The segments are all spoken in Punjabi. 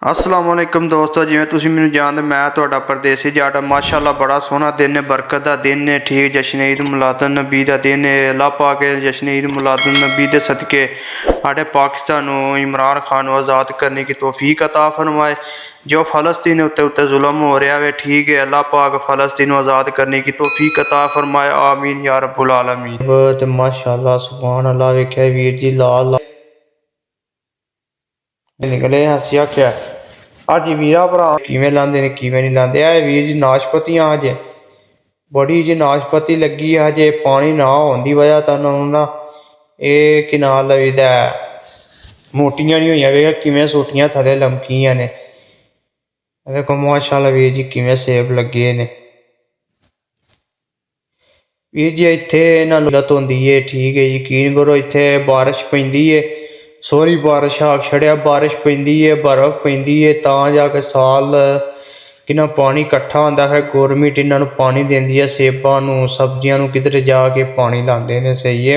अस्सलाम वालेकुम दोस्तों, जिवें तुसीं मैनूं जानदे मैं तुहाडा परदेसी जट। माशाअल्लाह बड़ा सोहना दिन है, बरकत का दिन है। ठीक जश्न ईद मिलादुन नबी का दिन है। अल्लाह पाक के जश्न ईद मिलादुन नबी के सदके साढ़े पाकिस्तान इमरान खान आज़ाद करने की तौफीक अता फरमाए। जो फ़लस्तीन उत्ते जुल्म हो रहा है, ठीक है, अल्लाह पाक फ़लस्तीन आज़ाद करने की तौफीक अता फरमाए। आमीन या रब्बुल आलमीन। माशाअल्लाह सुभान अल्लाह, वेख्या वीर जी लाल निकले हसिया क्या अज वीरा भरा किवें लांदे ने किवें नहीं लांदे। वीर जी नाशपतियां अज बड़ी जी नाशपति लगी है। अजे पानी ना होने की वजह तो ना ये कि नाल लवीदा मोटियां नहीं हुई। वेख किवें सोटियां थले लमकियां ने। देखो माशाअल्लाह वीर जी किवें सेब लगे ने। वीर जी इत्थे ना लत होंदी है, ठीक है, यकीन करो इत्थे बारिश पैंदी है, सोहरी बारिश आख छड़िया, बारिश पैंदी है, बर्फ पैंदी है, तां जाके साल कि ना पानी इकट्ठा होंदा। फिर गौरमेंट इन्हां नूं पानी देंदी है, सेबां नूं सब्जियां नूं किधर जाके पानी लांदे ने। सही है,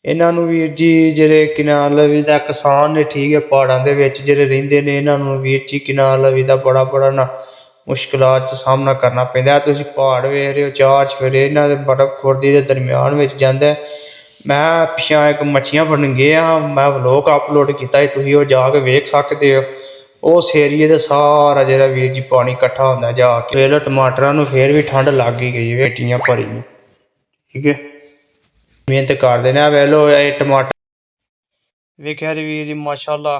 इन्हां नूं वीर जी जेह्ड़े किनाल लवी दा किसान ने, ठीक है, प्हाड़ां दे विच जेह्ड़े रहिंदे ने, इन्हां नूं वीर जी किनाल लवी दा बड़ा ना मुश्किलात च सामना करना पैंदा है। तुसीं पहाड़ वेख रहे हो, चार चफेरे इन्हां दे बर्फ खुरदी दे दरम्यान विच जांदा है। मैं पिछा एक मच्छियां फड़न गया, मैं व्लॉग अपलोड किया, तुसीं ओह जाके वेख सकदे हो। उस एरिए दे सारा जेह्ड़ा वीर जी पानी इकट्ठा होंदा जाके। वेख लो टमाटरां नूं फिर भी ठंड लग ही गई, पेटियां भरी, ठीक है, मेहनत करदे ने। वेख लो ये टमाटर वेख्या वीर जी माशाअल्लाह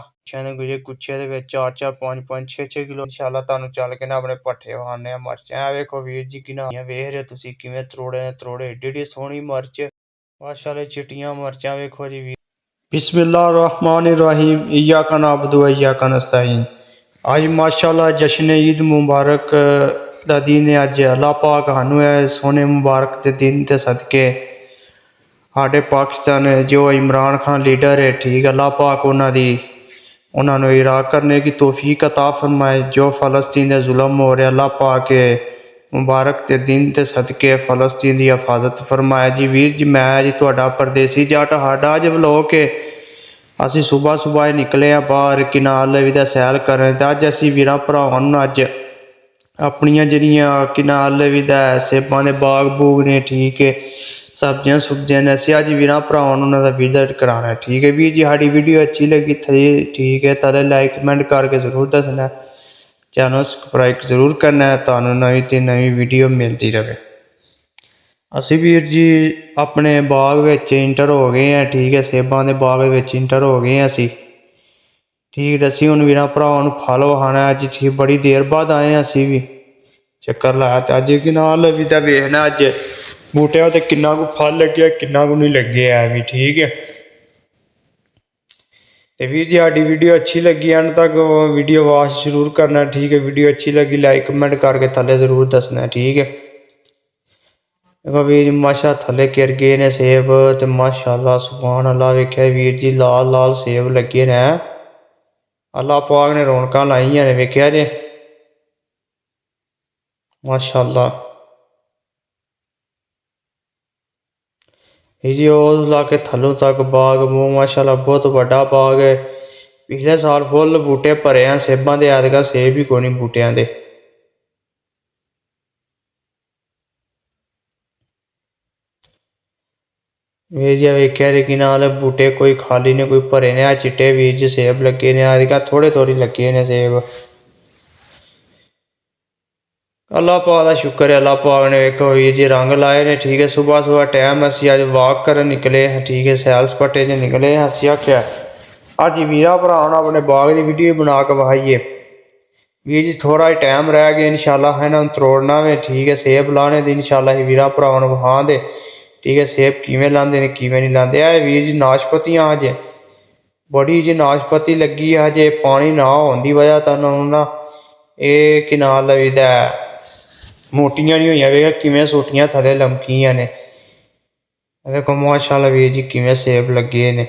गुच्छे दे विच 4 5 6 किलो इंशाअल्लाह तुहानूं चल के ना अपने भट्ठे वहाने मर्चां। वेखो वीर जी कि वेख रहे हो तुसीं किवें त्रोड़े ने त्रोड़े, एड्डी सोहनी मर्च माशाअल्लाह, चिट्टियां मर्चां वेखो जी। बिस्मिल्लाहिर्रहमानिर्रहीम, इय्याका नअबुदु व इय्याका नस्तईन। अज माशाअल्लाह जश्न ईद मुबारक दा दिन है। अज अल्लाह पाक सानूं सोहने मुबारक दे दिन ते सदके साढ़े पाकिस्तान जो इमरान खान लीडर है, ठीक, अल्लाह पाक उन्होंने इराक करने की तौफीक अता फरमाए। जो फ़लस्तीन दे जुल्म हो रहे, अल्लाह पाक के मुबारक के दिन ते सदके फ़लस्तीन की हिफाजत फरमाए। जी वीर जी मैं जी तुहाडा परदेसी जट। साडा अज व्लॉग है, असीं सुबह निकले हैं बाहर किनाल लवी दा सैर करन। ते अज असीं वीरां भरावां नूं अज अपनियां जेहड़ियां किनाल लवी दा सेबां दे बाग बूग ने, ठीक है, सब्जियां सुब्जियां ने, असीं अज वीरां भरावां नूं उन्हां दा विजिट कराना है। ठीक है वीर जी, साडी वीडियो अच्छी लगी थी, ठीक है, तां लाइक कमेंट करके जरूर दसना, चैनल सबसक्राइब जरूर करना है, तुहानूं नवीं ते नवीं वीडियो मिलती रहे। असीं वीर जी अपने बाग विच इंटर हो गए हैं, ठीक है, सेबां दे बाग विच इंटर हो गए हैं असीं, ठीक। असीं हुण वीरां भरावां नूं फल वखाना है अज, ठीक, बड़ी देर बाद आए हैं असीं भी चक्कर लाया। ते अज कि नाल लवी दा वेखना अज बूटियां ते किन्ना कु फल लग्गेआ किन्ना कु नहीं लग्गे है भी, ठीक है। तो वीर जी साडी वीडियो अच्छी लगी एंड तक वीडियो वॉच जरूर करना, ठीक है। वीडियो अच्छी लगी लाइक कमेंट करके थल्ले जरूर दसना, ठीक है। देखो वीर जी माशा थल्ले गिर गए ने सेब, तो माशाअल्लाह सुभान अल्लाह, वेख्या वीर जी लाल लाल सेब लगे ने। अल्लाह पाक ने रौनकां लाइयां ने, वेख्या जे माशाअल्लाह। जी ओह लाके थल्लों तक बाग माशाअल्लाह बहुत बड़ा बाग है। पिछले साल फुल बूटे भरे हैं सेबां दे, ऐतकां सेब ही कोई नहीं बूटियां दे। वीर जी वेख्या कि नाल बूटे कोई खाली ने कोई भरे ने, चिट्टे वीर जी सेब लगे ने, ऐतकां थोड़े लगे ने सेब। अल्लाह पाक का शुक्र है, अल्लाह पाक ने वेखो वीर जी रंग लाए ने, ठीक है। सुबह टाइम असीं अज वॉक करन निकले हैं, ठीक है, सैल सपाटे च निकले हैं। असीं आख्या अज वीरां भरावां नूं अपने बाग की वीडियो बना के विखाइए। वीर जी थोड़ा ही टाइम रह गया इंशाअल्लाह इन्हां नूं त्रोड़ना वे, ठीक है, सेब लाने दी इंशाअल्लाह वीरां भरावां नूं विखा दे, ठीक है, सेब किवें लांदे ने किवें नहीं लांदे। वीर जी नाशपतियां अज बड़ी जी नाशपति लगी है। अजे पानी ना होने की वजह तो ना ये कि नाल लवी दा मोटियां नहीं हुई। वेख किवें सोटियां थले लमकियां ने। देखो माशाअल्लाह वीर जी किवें सेब लगे ने।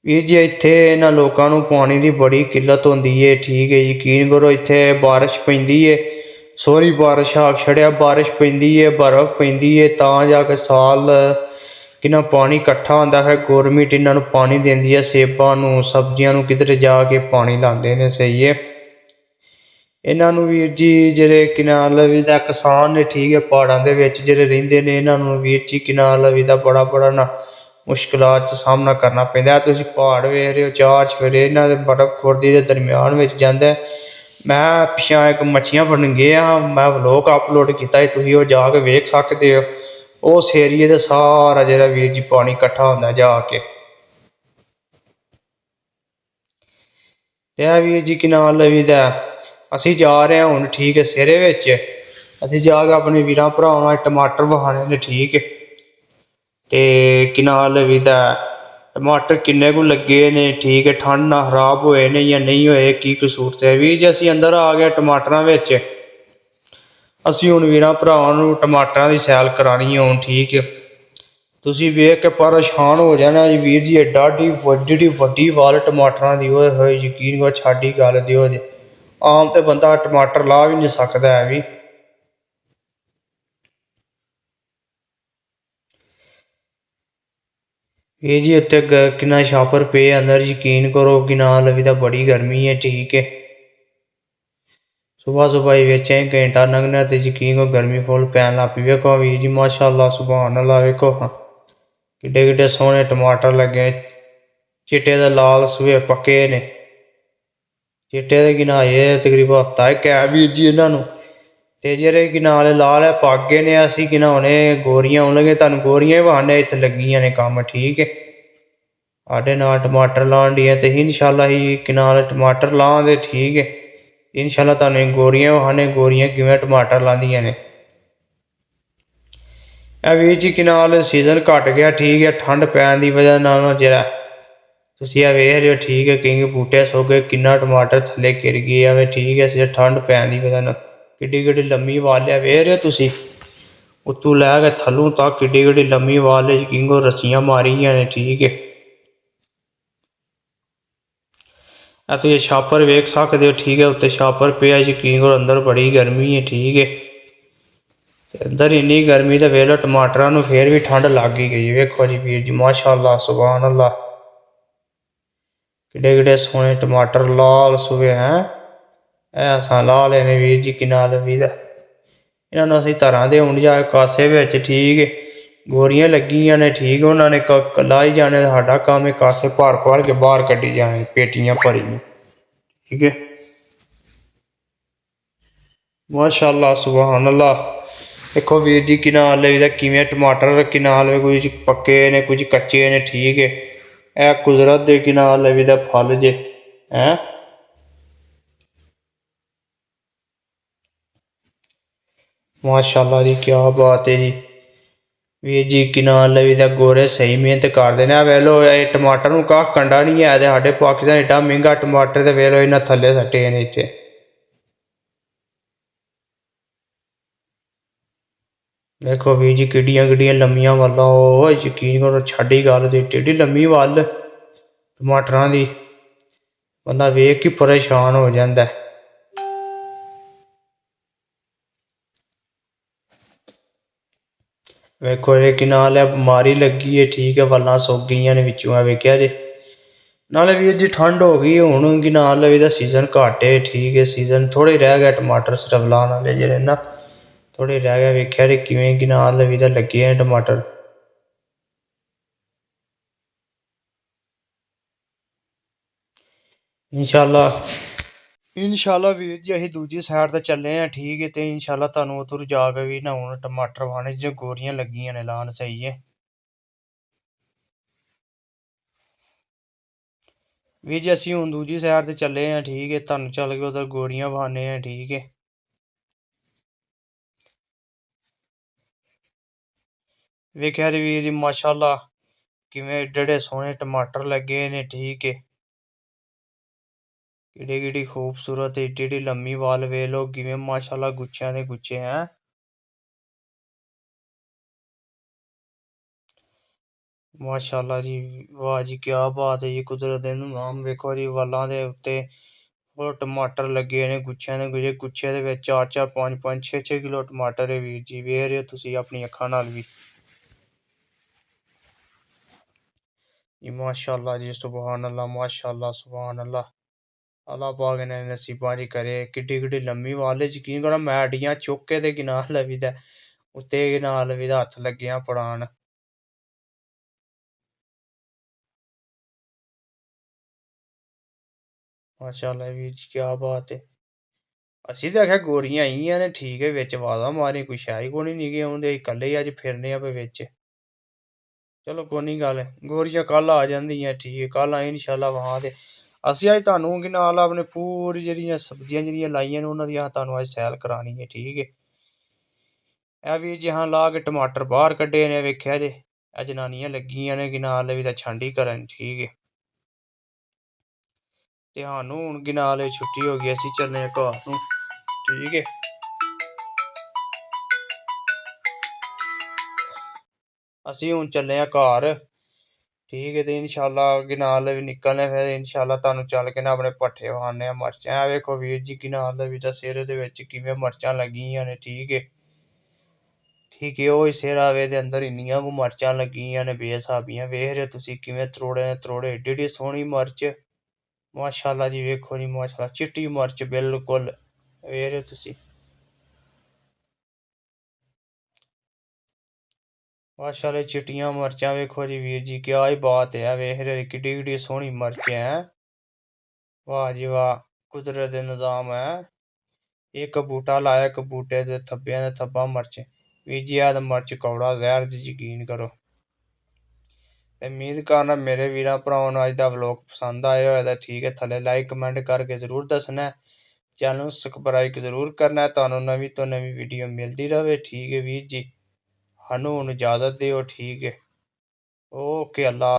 वीर जी इत्थे इन्हां लोकां नूं पानी की बड़ी किल्लत होंदी है, ठीक है, यकीन करो इत्थे बारिश पैंदी है, सोहरी बारिश आख छड़िया, बारिश पैंदी है, बर्फ पैंदी है, तां जाके साल ਕਿੰਨਾ ਪਾਣੀ ਇਕੱਠਾ ਹੁੰਦਾ, ਫਿਰ ਗੌਰਮੈਂਟ ਇਹਨਾਂ ਨੂੰ ਪਾਣੀ ਦਿੰਦੀ ਹੈ, ਸੇਬਾਂ ਨੂੰ ਸਬਜ਼ੀਆਂ ਨੂੰ ਕਿਧਰੇ ਜਾ ਕੇ ਪਾਣੀ ਲਾਉਂਦੇ ਨੇ। ਸਹੀ ਹੈ, ਇਹਨਾਂ ਨੂੰ ਵੀਰ ਜੀ ਜਿਹੜੇ ਕਿਨਾਲ ਲਵੀ ਦਾ ਕਿਸਾਨ ਨੇ, ਠੀਕ ਹੈ, ਪਹਾੜਾਂ ਦੇ ਵਿੱਚ ਜਿਹੜੇ ਰਹਿੰਦੇ ਨੇ, ਇਹਨਾਂ ਨੂੰ ਵੀਰ ਜੀ ਕਿਨਾਲ ਲਵੀ ਦਾ ਬੜਾ ਨਾ ਮੁਸ਼ਕਿਲਾਂ 'ਚ ਸਾਹਮਣਾ ਕਰਨਾ ਪੈਂਦਾ। ਤੁਸੀਂ ਪਹਾੜ ਵੇਖ ਰਹੇ ਹੋ, ਚਾਰ ਚਫੇਰੇ ਇਹਨਾਂ ਦੇ ਬਰਫ਼ ਖੁਰਦੀ ਦੇ ਦਰਮਿਆਨ ਵਿੱਚ ਜਾਂਦਾ। ਮੈਂ ਪਿੱਛੇ ਇੱਕ ਮੱਛੀਆਂ ਫੜਨ ਗਿਆ, ਮੈਂ ਵਲੋਗ ਅਪਲੋਡ ਕੀਤਾ, ਤੁਸੀਂ ਉਹ ਜਾ ਕੇ ਵੇਖ ਸਕਦੇ ਹੋ। ਉਸ ਏਰੀਏ ਦਾ ਸਾਰਾ ਜਿਹੜਾ ਵੀਰ ਜੀ ਪਾਣੀ ਇਕੱਠਾ ਹੁੰਦਾ ਜਾ ਕੇ। ਤੇ ਇਹ ਵੀਰ ਜੀ ਕਿਨਾਲ ਲਵੀ ਦਾ ਅਸੀਂ ਜਾ ਰਹੇ ਹਾਂ ਹੁਣ, ਠੀਕ ਹੈ, ਸਿਰੇ ਵਿੱਚ ਅਸੀਂ ਜਾ ਕੇ ਆਪਣੇ ਵੀਰਾਂ ਭਰਾਵਾਂ ਟਮਾਟਰ ਵਹਾਣੇ ਨੇ, ਠੀਕ ਹੈ। ਤੇ ਕਿਨਾਲ ਲਵੀ ਦਾ ਟਮਾਟਰ ਕਿੰਨੇ ਕੁ ਲੱਗੇ ਨੇ, ਠੀਕ ਹੈ, ਠੰਡ ਨਾਲ ਖਰਾਬ ਹੋਏ ਨੇ ਜਾਂ ਨਹੀਂ ਹੋਏ, ਕੀ ਕਸੂਰ ਤੇ ਵੀਰ ਜੀ। ਅਸੀਂ ਅੰਦਰ ਆ ਗਏ ਟਮਾਟਰਾਂ ਵਿੱਚ, ਅਸੀਂ ਹੁਣ ਵੀਰਾਂ ਭਰਾਵਾਂ ਨੂੰ ਟਮਾਟਰਾਂ ਦੀ ਸੈਲ ਕਰਾਉਣੀ ਹੈ ਹੁਣ, ਠੀਕ ਹੈ। ਤੁਸੀਂ ਵੇਖ ਕੇ ਪਰੇਸ਼ਾਨ ਹੋ ਜਾਣਾ ਜੀ ਵੀਰ ਜੀ, ਐਡੀ ਵੱਡੀ ਵਾਲ ਟਮਾਟਰਾਂ ਦੀ, ਹੋਏ ਹੋਏ ਯਕੀਨ ਕਰੋ, ਛਾਡੀ ਗੱਲ ਦਿਓ ਜੀ। ਆਮ ਤੇ ਬੰਦਾ ਟਮਾਟਰ ਲਾ ਵੀ ਨਹੀਂ ਸਕਦਾ ਹੈ ਵੀ। ਵੀਰ ਜੀ ਉੱਤੇ ਕਿੰਨਾ ਛਾਪਰ ਪਏ ਅੰਦਰ, ਯਕੀਨ ਕਰੋ ਕਿਨਾਲ ਲਵੀ ਦਾ ਬੜੀ ਗਰਮੀ ਹੈ, ਠੀਕ ਹੈ। ਸੁਬਾਹ ਵਿੱਚ ਘੰਟਾ ਲੰਘਣਾ ਤੇ ਯਕੀਨ ਕਰੋ ਗਰਮੀ ਫੁੱਲ ਪੈਣ ਲੱਗ ਪਈ। ਵੇਖੋ ਵੀਰ ਜੀ ਮਾਸ਼ਾਅੱਲਾ ਸੁਭਾਨ ਅੱਲਾ, ਵੇਖੋ ਹਾਂ ਕਿੱਡੇ ਸੋਹਣੇ ਟਮਾਟਰ ਲੱਗੇ, ਚਿੱਟੇ ਦੇ ਲਾਲ ਸੂਏ ਪੱਕੇ ਨੇ, ਚਿੱਟੇ ਦੇ ਗਿਨਾਏ ਤਕਰੀਬਨ ਹਫ਼ਤਾ ਇੱਕ ਹੈ ਵੀਰ ਜੀ ਇਹਨਾਂ ਨੂੰ। ਤੇ ਜਿਹੜੇ ਕਿਨਾਲ ਲਾਲ ਹੈ ਪਾਗੇ ਨੇ, ਅਸੀਂ ਕਿਨਾਉਣੇ ਗੋਰੀਆਂ ਆਉਣਗੇ, ਤੁਹਾਨੂੰ ਗੋਰੀਆਂ ਹੀ ਬਹਾਨੇ ਇੱਥੇ ਲੱਗੀਆਂ ਨੇ ਕੰਮ, ਠੀਕ ਹੈ। ਸਾਡੇ ਨਾਲ ਟਮਾਟਰ ਲਾਉਣ ਦੀਆਂ ਤੇ ਇਨਸ਼ਾਅੱਲਾ ਹੀ ਕਿਨਾਲ ਟਮਾਟਰ ਲਾਵਾਂਗੇ, ਠੀਕ ਹੈ। ਇਨਸ਼ਾਅੱਲਾ ਤੁਹਾਨੂੰ ਗੋਰੀਆਂ ਬਹਾਨੇ ਗੋਰੀਆਂ ਕਿਵੇਂ ਟਮਾਟਰ ਲਾਉਂਦੀਆਂ ਨੇ। ਇਹ ਵੀਰ ਜੀ ਕਿਨਾਲ ਸੀਜ਼ਨ ਘੱਟ ਗਿਆ, ਠੀਕ ਹੈ, ਠੰਡ ਪੈਣ ਦੀ ਵਜ੍ਹਾ ਨਾਲ ਜਿਹੜਾ ਤੁਸੀਂ ਇਹ ਵੇਖ ਰਹੇ ਹੋ, ਠੀਕ ਹੈ, ਕਈ ਬੂਟੇ ਸੁੱਕ ਗਏ, ਕਿੰਨਾ ਟਮਾਟਰ ਥੱਲੇ ਗਿਰ ਗਏ ਆ, ਠੀਕ ਹੈ। ਠੰਡ ਪੈਣ ਦੀ ਵਜ੍ਹਾ ਨਾਲ ਕਿੱਡੀ ਲੰਮੀ ਵਾਲਿਆ ਵੇਖ ਰਹੇ ਹੋ ਤੁਸੀਂ, ਉੱਤੋਂ ਲੈ ਕੇ ਥੱਲੋਂ ਤੱਕ ਕਿੱਡੀ ਲੰਮੀ ਵਾਲ, ਯਕੀਨ ਕਰੋ ਰੱਸੀਆਂ ਮਾਰੀਆਂ ਨੇ, ਠੀਕ ਹੈ। ਇਹ ਤੁਸੀਂ ਛਾਪਰ ਵੇਖ ਸਕਦੇ ਹੋ, ਠੀਕ ਹੈ, ਉੱਤੇ ਛਾਪਰ ਪਿਆ, ਯਕੀਨ ਕਰੋ ਅੰਦਰ ਬੜੀ ਗਰਮੀ ਹੈ, ਠੀਕ ਹੈ। ਤੇ ਅੰਦਰ ਇੰਨੀ ਗਰਮੀ ਤੇ ਵੇਖ ਲਓ ਟਮਾਟਰਾਂ ਨੂੰ ਫਿਰ ਵੀ ਠੰਡ ਲੱਗ ਹੀ ਗਈ। ਵੇਖੋ ਜੀ ਵੀਰ ਜੀ ਮਾਸ਼ਾਅੱਲਾ ਸੁਭਾਨ ਅੱਲਾ, ਕਿੱਡੇ ਸੋਹਣੇ ਟਮਾਟਰ ਲਾਲ ਸੂਏ ਹੈ। ਇਹ ਅਸਾਂ ਲਾ ਲਏ ਨੇ ਵੀਰ ਜੀ ਕਿਨਾਲ ਲਵੀ ਦਾ, ਇਹਨਾਂ ਨੂੰ ਅਸੀਂ ਧਰਾਂ ਦੇ ਹੁਣ ਜਾ ਕਾਸੇ ਵਿੱਚ, ਠੀਕ ਹੈ। ਗੋਰੀਆਂ ਲੱਗੀਆਂ ਨੇ, ਠੀਕ, ਉਹਨਾਂ ਨੇ ਲਾਈ ਜਾਣੇ, ਸਾਡਾ ਕੰਮ ਹੈ ਕਾਸੇ ਭਰ ਕੇ ਬਾਹਰ ਕੱਢੀ ਜਾਣੇ, ਪੇਟੀਆਂ ਭਰੀ, ਠੀਕ ਹੈ। ਮਾਸ਼ਾਅੱਲਾ ਸੁਭਾਨ ਅੱਲਾ, ਦੇਖੋ ਵੀਰ ਜੀ ਕਿਨਾਲ ਲਵੀ ਦਾ ਕਿਵੇਂ ਟਮਾਟਰ, ਕਿਨਾਲ ਕੁਝ ਪੱਕੇ ਨੇ ਕੁਝ ਕੱਚੇ ਨੇ, ਠੀਕ ਹੈ। ਇਹ ਕੁਦਰਤ ਦੇ ਕਿਨਾਲ ਲਵੀ ਦਾ ਫਲ ਜੇ ਹੈਂ। ਮਾਸ਼ਾਅੱਲਾ ਜੀ ਕਿਆ ਬਾਤ ਹੈ ਜੀ। ਵੀਰ ਜੀ ਕਿਨਾਲ ਲਵੀ ਦਾ ਗੋਰੇ ਸਹੀ ਮਿਹਨਤ ਕਰਦੇ ਨੇ। ਵੇਖ ਲਓ ਇਹ ਟਮਾਟਰ ਨੂੰ ਕਾਹ ਕੰਡਾ ਨਹੀਂ ਹੈ, ਤੇ ਸਾਡੇ ਪਾਕਿਸਤਾਨ ਐਡਾ ਮਹਿੰਗਾ ਟਮਾਟਰ ਤੇ ਵੇਖ ਲਓ ਇਹਨਾਂ ਥੱਲੇ ਸੱਟੇ ਨੇ ਇੱਥੇ। ਦੇਖੋ ਵੀਰ ਜੀ ਕਿੱਡੀਆਂ ਲੰਮੀਆਂ ਵਾਲਾਂ, ਉਹ ਯਕੀਨ ਕਰੋ ਛਾਡੀ ਗੱਲ ਦੀ, ਏਡੀ ਲੰਮੀ ਵੱਲ ਟਮਾਟਰਾਂ ਦੀ, ਬੰਦਾ ਵੇਖ ਕੇ ਪਰੇਸ਼ਾਨ ਹੋ ਜਾਂਦਾ। ਵੇਖੋ ਇਹ ਕਿਨਾਲ ਹੈ ਬਿਮਾਰੀ ਲੱਗੀ ਹੈ, ਠੀਕ ਹੈ, ਵੱਲਾਂ ਸੁੱਕ ਗਈਆਂ ਨੇ ਵਿੱਚੋਂ, ਆ ਵੇਖਿਆ ਜੇ। ਨਾਲੇ ਵੀਰ ਜੀ ਠੰਡ ਹੋ ਗਈ ਹੁਣ, ਕਿਨਾਲ ਲਵੀ ਦਾ ਸੀਜ਼ਨ ਘੱਟ ਹੈ, ਠੀਕ ਹੈ, ਸੀਜ਼ਨ ਥੋੜ੍ਹੇ ਰਹਿ ਗਿਆ ਟਮਾਟਰ ਸਿਰਫ ਲਾਉਣ ਵਾਲੇ ਜਿਹੜੇ ਨਾ, ਥੋੜ੍ਹੇ ਰਹਿ ਗਿਆ। ਵੇਖਿਆ ਜੇ ਕਿਵੇਂ ਕਿਨਾਲ ਲਵੀ ਦਾ ਲੱਗੇ ਆ ਟਮਾਟਰ। ਇਨਸ਼ਾਅੱਲਾ ਵੀਰ ਜੀ ਅਸੀਂ ਦੂਜੀ ਸਾਈਡ 'ਤੇ ਚੱਲੇ ਹਾਂ, ਠੀਕ ਹੈ। ਅਤੇ ਇਨਸ਼ਾਅੱਲਾ ਤੁਹਾਨੂੰ ਉੱਧਰ ਜਾ ਕੇ ਵੀ ਨਾ ਹੁਣ ਟਮਾਟਰ ਵਾਹਣੇ ਜਿਹੀਆਂ ਗੋਰੀਆਂ ਲੱਗੀਆਂ ਨੇ ਲਾਉਣ, ਸਹੀ ਹੈ ਵੀਰ ਜੀ। ਅਸੀਂ ਹੁਣ ਦੂਜੀ ਸਾਈਡ 'ਤੇ ਚੱਲੇ ਹਾਂ, ਠੀਕ ਹੈ, ਤੁਹਾਨੂੰ ਚੱਲ ਕੇ ਉੱਧਰ ਗੋਰੀਆਂ ਵਹਾਉਂਦੇ ਹਾਂ, ਠੀਕ ਹੈ। ਵੇਖਿਆ ਜੀ ਵੀਰ ਜੀ ਮਾਸ਼ਾਅੱਲਾ ਕਿਵੇਂ ਏਡੇ ਸੋਹਣੇ ਟਮਾਟਰ ਲੱਗੇ ਨੇ, ਠੀਕ ਹੈ। ਕਿੱਡੀ ਖੂਬਸੂਰਤ, ਏਡੀ ਲੰਮੀ ਵਾਲ ਵੇਖ ਲਓ ਕਿਵੇਂ ਮਾਸ਼ਾਅੱਲਾ ਗੁੱਛਿਆਂ ਦੇ ਗੁੱਛੇ ਹੈ। ਮਾਸ਼ਾਅੱਲਾ ਜੀ, ਵਾਹ ਜੀ ਕਿਆ ਬਾਤ ਹੈ ਜੀ, ਕੁਦਰਤ ਦੇ ਨਾਮ ਵੇਖੋ ਜੀ, ਵਾਲਾਂ ਦੇ ਉੱਤੇ ਉਹ ਟਮਾਟਰ ਲੱਗੇ ਨੇ ਗੁੱਛਿਆਂ ਦੇ ਗੁੱਛੇ, ਗੁੱਛੇ ਦੇ ਵਿੱਚ 4 5 6 ਕਿਲੋ ਟਮਾਟਰ ਹੈ ਵੀਰ ਜੀ, ਵੇਖ ਰਹੇ ਹੋ ਤੁਸੀਂ ਆਪਣੀ ਅੱਖਾਂ ਨਾਲ ਵੀ। जी माशाल्लाह जी, सुबहान अल्लाह, माशाल्लाह, सुबहान अल्लाह। अल्लाह पाक ने नसीबां च करे किड्डी किड्डी लम्मी वाले यकीन करो मैडियां चुक के ते गिना लवी दा उत्ते गिना लवी दा हत्थ लग्गे पड़ान। माशाल्लाह वीर जी क्या बात है। ਅਸੀਂ ਤਾਂ ਆਖਿਆ ਗੋਰੀਆਂ ਆਈਆਂ ਨੇ ਠੀਕ ਹੈ ਵਿੱਚ ਵਾਦਾ ਮਾਰੀ ਕੋਈ ਸ਼ਾਹੀ ਕੋਣੀ ਨਹੀਂ ਗਏ ਆਉਂਦੇ ਇਕੱਲੇ ਹੀ ਅੱਜ ਫਿਰਨੇ ਆ ਪਏ ਵਿੱਚ। ਚਲੋ ਕੋਈ ਨਹੀਂ ਗੱਲ ਗੋਰੀਆਂ ਕੱਲ ਆ ਜਾਂਦੀਆਂ ਠੀਕ ਹੈ ਕੱਲ ਆਏ ਇਨਸ਼ਾਅੱਲਾ ਵਹਾਂ ਤੇ ਅਸੀਂ ਅੱਜ ਤੁਹਾਨੂੰ ਕਿ ਨਾਲ ਆਪਣੇ ਪੂਰੀ ਜਿਹੜੀਆਂ ਸਬਜ਼ੀਆਂ ਜਿਹੜੀਆਂ ਲਾਈਆਂ ਨੇ ਉਹਨਾਂ ਦੀਆਂ ਤੁਹਾਨੂੰ ਅੱਜ ਸੈਲ ਕਰਾਣੀ ਹੈ ਠੀਕ ਹੈ। ਇਹ ਵੀ ਜਿਹਾਂ ਲਾ ਕੇ ਟਮਾਟਰ ਬਾਹਰ ਕੱਢੇ ਨੇ ਵੇਖਿਆ ਜੇ ਇਹ ਜਨਾਨੀਆਂ ਲੱਗੀਆਂ ਨੇ ਕਿ ਨਾਲ ਵੀ ਤਾਂ ਛਾਂਡੀ ਕਰਨ ਠੀਕ ਹੈ। ਤੇ ਸਾਨੂੰ ਹੁਣ ਕਿ ਨਾਲ ਛੁੱਟੀ ਹੋ ਗਈ ਅਸੀਂ ਚੱਲੇ ਘਰ ਨੂੰ ਠੀਕ ਹੈ। ਅਸੀਂ ਹੁਣ ਚੱਲੇ ਆ ਘਰ ਠੀਕ ਹੈ ਤੇ ਇਨਸ਼ਾਅੱਲਾ ਕਿ ਨਾਲ ਵੀ ਨਿਕਲਨੇ ਫਿਰ ਇਨਸ਼ਾਅੱਲਾ ਤੁਹਾਨੂੰ ਚੱਲ ਕੇ ਨਾ ਆਪਣੇ ਭੱਠੇ ਵਹਾਨੇ ਆ ਮਿਰਚਾਂ ਵੇਖੋ ਵੀਰ ਜੀ ਕਿ ਨਾਲ ਵੀ ਤਾਂ ਸਿਰ ਦੇ ਵਿੱਚ ਕਿਵੇਂ ਮਿਰਚਾਂ ਲੱਗੀਆਂ ਨੇ ਠੀਕ ਹੈ। ਠੀਕ ਹੈ ਉਹ ਹੀ ਸਿਰ ਆਵੇ ਦੇ ਅੰਦਰ ਇੰਨੀਆਂ ਕੁ ਮਿਰਚਾਂ ਲੱਗੀਆਂ ਨੇ ਬੇਹਿਸਾਬੀਆਂ ਵੇਖ ਰਹੇ ਤੁਸੀਂ ਕਿਵੇਂ ਤਰੋੜੇ ਨੇ ਤਰੋੜੇ ਏਡੀ ਏਡੀ ਸੋਹਣੀ ਮਿਰਚ ਮਾਸ਼ਾਅੱਲਾ ਜੀ ਵੇਖੋ ਜੀ ਮਾਸ਼ਾਅੱਲਾ ਚਿੱਟੀ ਮਿਰਚ ਬਿਲਕੁਲ ਵੇਖ ਰਹੇ ਤੁਸੀਂ ਮਾਸ਼ਾਅੱਲਾ ਚਿੱਟੀਆਂ ਮਿਰਚਾਂ ਵੇਖੋ ਜੀ ਵੀਰ ਜੀ ਕਿਆ ਹੀ ਬਾਤ ਹੈ ਵੇਖ ਰਹੇ ਕਿੱਡੀ ਕਿੱਡੀ ਸੋਹਣੀ ਮਿਰਚ ਹੈ। ਵਾਹ ਜੀ ਵਾਹ ਕੁਦਰਤ ਦੇ ਨਿਜ਼ਾਮ ਹੈ। ਇੱਕ ਬੂਟਾ ਲਾਇਆ ਇੱਕ ਬੂਟੇ ਦੇ ਥੱਬਿਆਂ ਦੇ ਥੱਬਾ ਮਿਰਚ ਵੀਰ ਜੀ ਆ ਤਾਂ ਮਿਰਚ ਕੌੜਾ ਜ਼ਹਿਰ ਦੀ ਯਕੀਨ ਕਰੋ। ਤੇ ਉਮੀਦ ਕਰਨਾ ਮੇਰੇ ਵੀਰਾਂ ਭਰਾਵਾਂ ਨੂੰ ਅੱਜ ਦਾ ਵਲੋਗ ਪਸੰਦ ਆਇਆ ਹੋਇਆ ਤਾਂ ਠੀਕ ਹੈ ਥੱਲੇ ਲਾਈਕ ਕਮੈਂਟ ਕਰਕੇ ਜ਼ਰੂਰ ਦੱਸਣਾ ਚੈਨਲ ਨੂੰ ਸਬਸਕ੍ਰਾਈਬ ਜ਼ਰੂਰ ਕਰਨਾ ਤੁਹਾਨੂੰ ਨਵੀਂ ਤੋਂ ਨਵੀਂ ਵੀਡੀਓ ਮਿਲਦੀ ਰਹੇ ਠੀਕ ਹੈ ਵੀਰ ਜੀ। ਸਾਨੂੰ ਹੁਣ ਇਜਾਜ਼ਤ ਦਿਓ ਠੀਕ ਹੈ। ਓਕੇ ਅੱਲਾ